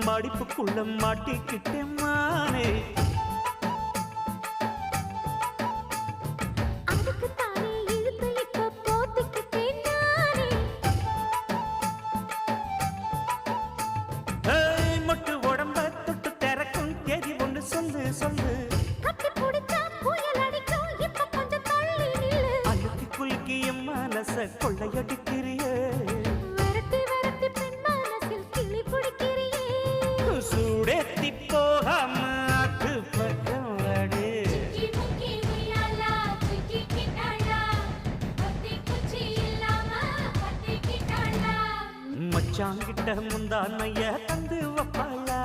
மடிப்புக்குள்ள மாட்டிக்கிட்டேன் மானே மொட்டு உடம்ப தொட்டு திறக்கும் தேதி ஒன்று சொல்லு சொல்லு அழுத்தி குலுக்கி என் மனச கொள்ளையடிக்கிறியே சூடேத்தி போகாம அது பக்கம் அடு மச்சாங்கிட்ட முந்தானைய தந்து வப்பாளா